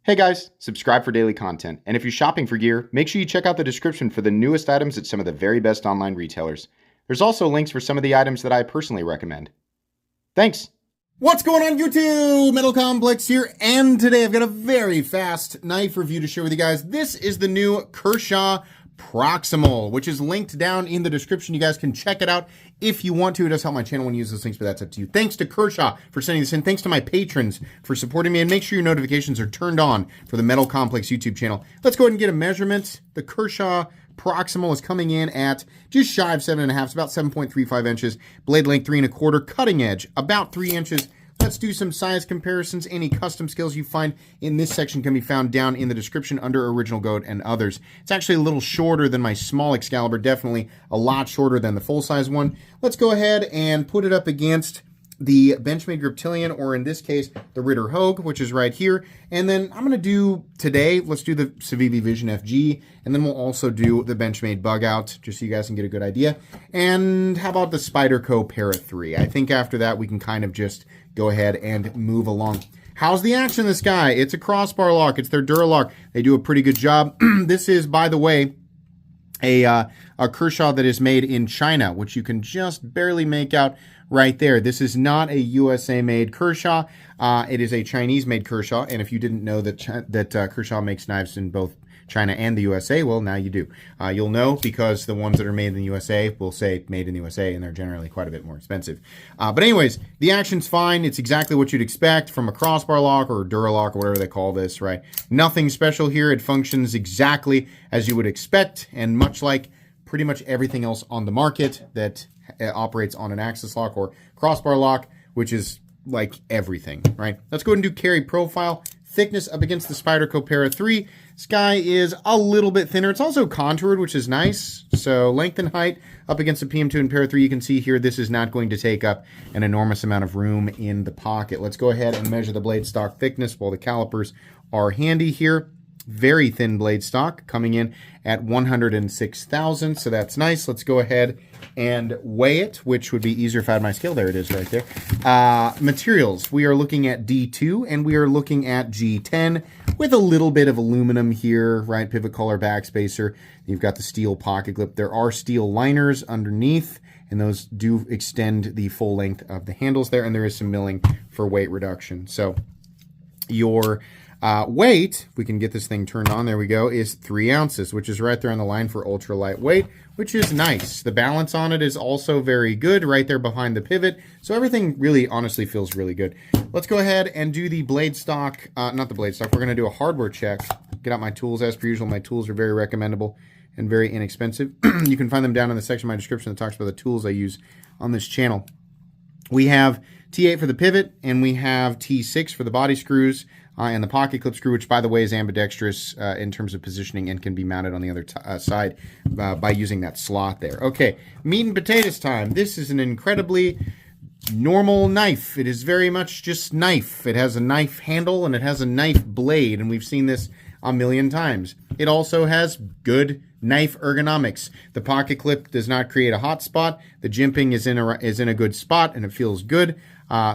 Hey guys, subscribe for daily content. And if you're shopping for gear, make sure you check out the description for the newest items at some of the very best online retailers. There's also links for some of the items that I personally recommend. Thanks! What's going on YouTube? Metal Complex here, and today I've got a very fast knife review to share with you guys. This is the new Kershaw Proximal, which is linked down in the description. You guys can check it out if you want to. It does help my channel when you use those links, but that's up to you. Thanks to Kershaw for sending this in. Thanks to my patrons for supporting me, and make sure your notifications are turned on for the Metal Complex YouTube channel. Let's go ahead and get a measurement. The Kershaw Proximal is coming in at just shy of 7.5. It's about 7.35 inches. Blade length 3.25. Cutting edge about 3 inches. Let's do some size comparisons. Any custom skills you find in this section can be found down in the description under Original Goat and others. It's actually a little shorter than my small Excalibur, definitely a lot shorter than the full-size one. Let's go ahead and put it up against the Benchmade Griptilian, or in this case, the Ritter Hogue, which is right here. And then I'm going to do today, let's do the Civivi Vision FG, and then we'll also do the Benchmade Bug Out, just so you guys can get a good idea. And how about the Spyderco Para 3? I think after that, we can kind of just go ahead and move along. How's the action in this guy? It's a crossbar lock. It's their Duralock. They do a pretty good job. This is, by the way, a Kershaw that is made in China, which you can just barely make out right there. This is not a USA-made Kershaw. It is a Chinese-made Kershaw, and if you didn't know that Kershaw makes knives in both China and the USA, well, now you do. You'll know because the ones that are made in the USA will say made in the USA, and they're generally quite a bit more expensive. But anyways, the action's fine. It's exactly what you'd expect from a crossbar lock or a Duralock or whatever they call this, right? Nothing special here. It functions exactly as you would expect, and much like pretty much everything else on the market that operates on an axis lock or crossbar lock, which is like everything, right? Let's go ahead and do carry profile. Thickness up against the Spyderco Para 3. This guy is a little bit thinner. It's also contoured, which is nice. So length and height up against the PM2 and Para 3. You can see here this is not going to take up an enormous amount of room in the pocket. Let's go ahead and measure the blade stock thickness while the calipers are handy here. Very thin blade stock coming in at 106,000, so that's nice. Let's go ahead and weigh it, which would be easier if I had my scale. There it is right there. Materials, we are looking at D2 and we are looking at G10 with a little bit of aluminum here, right? Pivot collar backspacer. You've got the steel pocket clip. There are steel liners underneath, and those do extend the full length of the handles there, and there is some milling for weight reduction. So your weight, we can get this thing turned on, there we go, is 3 ounces, which is right there on the line for ultra lightweight, which is nice. The balance on it is also very good right there behind the pivot. So everything really honestly feels really good. Let's go ahead and do the blade stock, not the blade stock, we're going to do a hardware check. Get out my tools as per usual. My tools are very recommendable and very inexpensive. You can find them down in the section of my description that talks about the tools I use on this channel. We have T8 for the pivot, and we have T6 for the body screws, and the pocket clip screw, which, by the way, is ambidextrous in terms of positioning and can be mounted on the other side by using that slot there. Okay, meat and potatoes time. This is an incredibly normal knife. It is very much just knife. It has a knife handle, and it has a knife blade, and we've seen this a million times. It also has good knife ergonomics. The pocket clip does not create a hot spot. The jimping is in a good spot, and it feels good.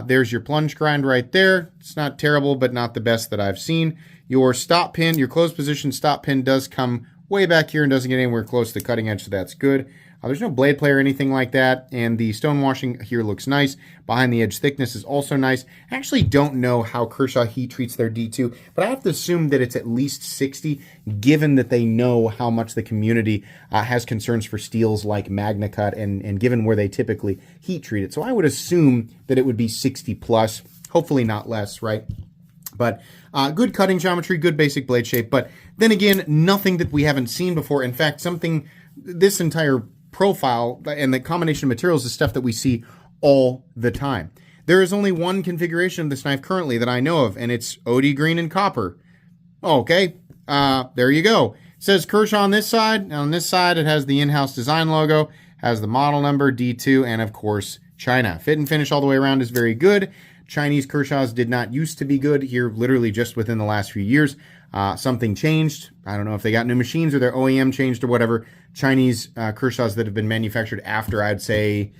There's your plunge grind right there. It's not terrible, but not the best that I've seen. Your stop pin, your closed position stop pin does come way back here and doesn't get anywhere close to the cutting edge, so that's good. There's no blade play or anything like that, and the stone washing here looks nice. Behind the edge thickness is also nice. I actually don't know how Kershaw heat treats their D2, but I have to assume that it's at least 60, given that they know how much the community has concerns for steels like MagnaCut, and given where they typically heat treat it. So I would assume that it would be 60 plus, hopefully not less, right? But good cutting geometry, good basic blade shape, but then again, nothing that we haven't seen before. In fact, something, this entire profile and the combination of materials is stuff that we see all the time. There is only one configuration of this knife currently that I know of, and it's OD green and copper. Okay, there you go. It says Kershaw on this side. On this side, it has the in-house design logo, has the model number, D2, and of course, China. Fit and finish all the way around is very good. Chinese Kershaws did not used to be good here, literally just within the last few years. Something changed. I don't know if they got new machines or their OEM changed or whatever. Chinese Kershaws that have been manufactured after, I'd say,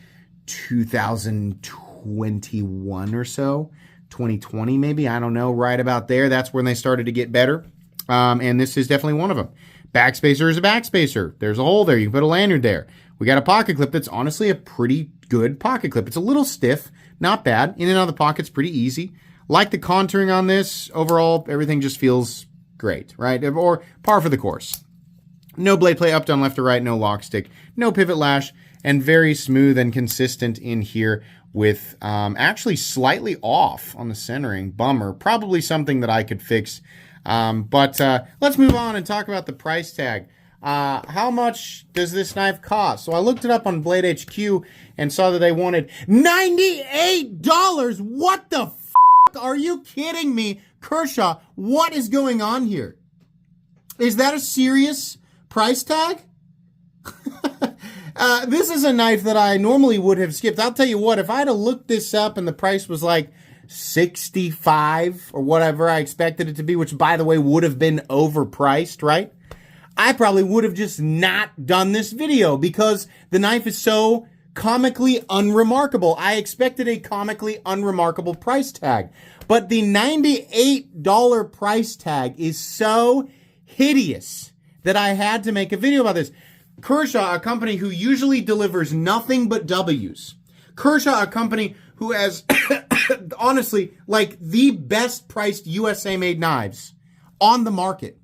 2021 or so, 2020 maybe, I don't know, right about there. That's when they started to get better. And this is definitely one of them. Backspacer is a backspacer. There's a hole there. You can put a lanyard there. We got a pocket clip that's honestly a pretty good pocket clip. It's a little stiff, not bad. In and out of the pocket's pretty easy. Like the contouring on this. Overall, everything just feels great, right? Or par for the course. No blade play up, down, left, or right. No lock stick. No pivot lash. And very smooth and consistent in here with actually slightly off on the centering. Bummer. Probably something that I could fix. But let's move on and talk about the price tag. How much does this knife cost? So I looked it up on Blade HQ and saw that they wanted $98. What the f***? Are you kidding me? Kershaw, what is going on here? Is that a serious price tag? This is a knife that I normally would have skipped. I'll tell you what, if I had looked this up and the price was like 65 or whatever I expected it to be, which by the way would have been overpriced, right? I probably would have just not done this video because the knife is so comically unremarkable. I expected a comically unremarkable price tag, but the $98 price tag is so hideous that I had to make a video about this. Kershaw, a company who usually delivers nothing but W's. Kershaw, a company who has honestly like the best priced USA made knives on the market,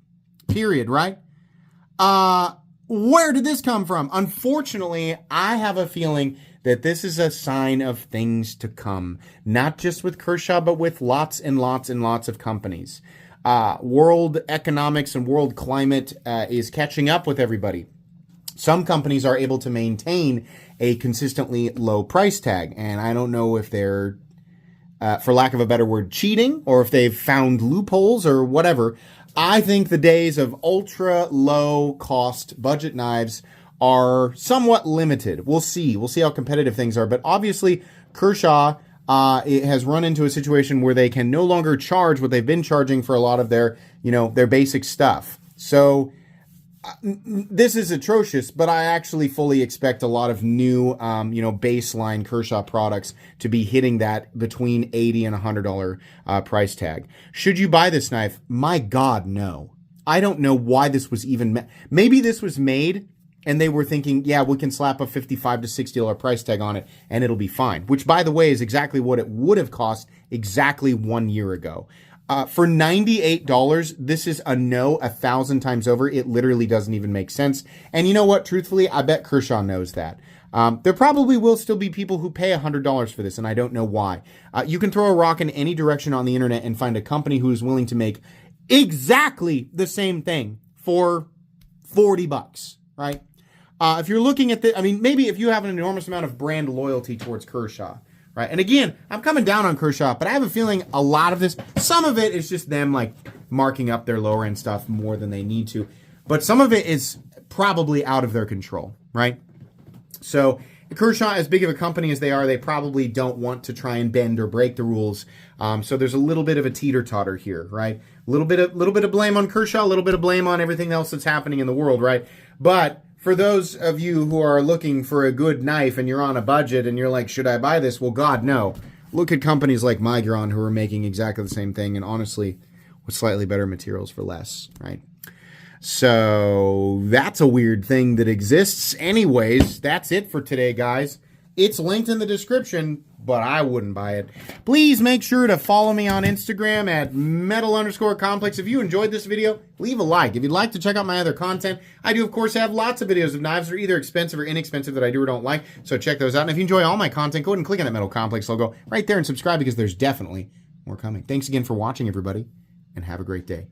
period, right? Where did this come from? Unfortunately, I have a feeling that this is a sign of things to come. Not just with Kershaw, but with lots and lots and lots of companies. World economics and world climate is catching up with everybody. Some companies are able to maintain a consistently low price tag, and I don't know if they're, for lack of a better word, cheating, or if they've found loopholes or whatever. I think the days of ultra low cost budget knives are somewhat limited. We'll see. We'll see how competitive things are. But obviously, Kershaw it has run into a situation where they can no longer charge what they've been charging for a lot of their, their basic stuff. So this is atrocious, but I actually fully expect a lot of new, baseline Kershaw products to be hitting that between $80 and $100 price tag. Should you buy this knife? My God, no. I don't know why this was even maybe this was made and they were thinking, yeah, we can slap a $55 to $60 price tag on it and it'll be fine. Which, by the way, is exactly what it would have cost exactly 1 year ago. For $98, this is a no 1,000 times over. It literally doesn't even make sense. And you know what? Truthfully, I bet Kershaw knows that. There probably will still be people who pay $100 for this, and I don't know why. You can throw a rock in any direction on the internet and find a company who is willing to make exactly the same thing for $40, right? If you're looking at maybe if you have an enormous amount of brand loyalty towards Kershaw, right? And again, I'm coming down on Kershaw, but I have a feeling a lot of this, some of it is just them like marking up their lower end stuff more than they need to. But some of it is probably out of their control, right? So Kershaw, as big of a company as they are, they probably don't want to try and bend or break the rules. So there's a little bit of a teeter-totter here, right? A little bit of blame on Kershaw, a little bit of blame on everything else that's happening in the world, right? But for those of you who are looking for a good knife and you're on a budget and you're like, should I buy this? Well, God, no. Look at companies like Migron who are making exactly the same thing and honestly with slightly better materials for less, right? So that's a weird thing that exists. Anyways, that's it for today, guys. It's linked in the description, but I wouldn't buy it. Please make sure to follow me on Instagram at metal_complex. If you enjoyed this video, leave a like. If you'd like to check out my other content, I do, of course, have lots of videos of knives that are either expensive or inexpensive that I do or don't like, so check those out. And if you enjoy all my content, go ahead and click on that Metal Complex logo right there and subscribe because there's definitely more coming. Thanks again for watching, everybody, and have a great day.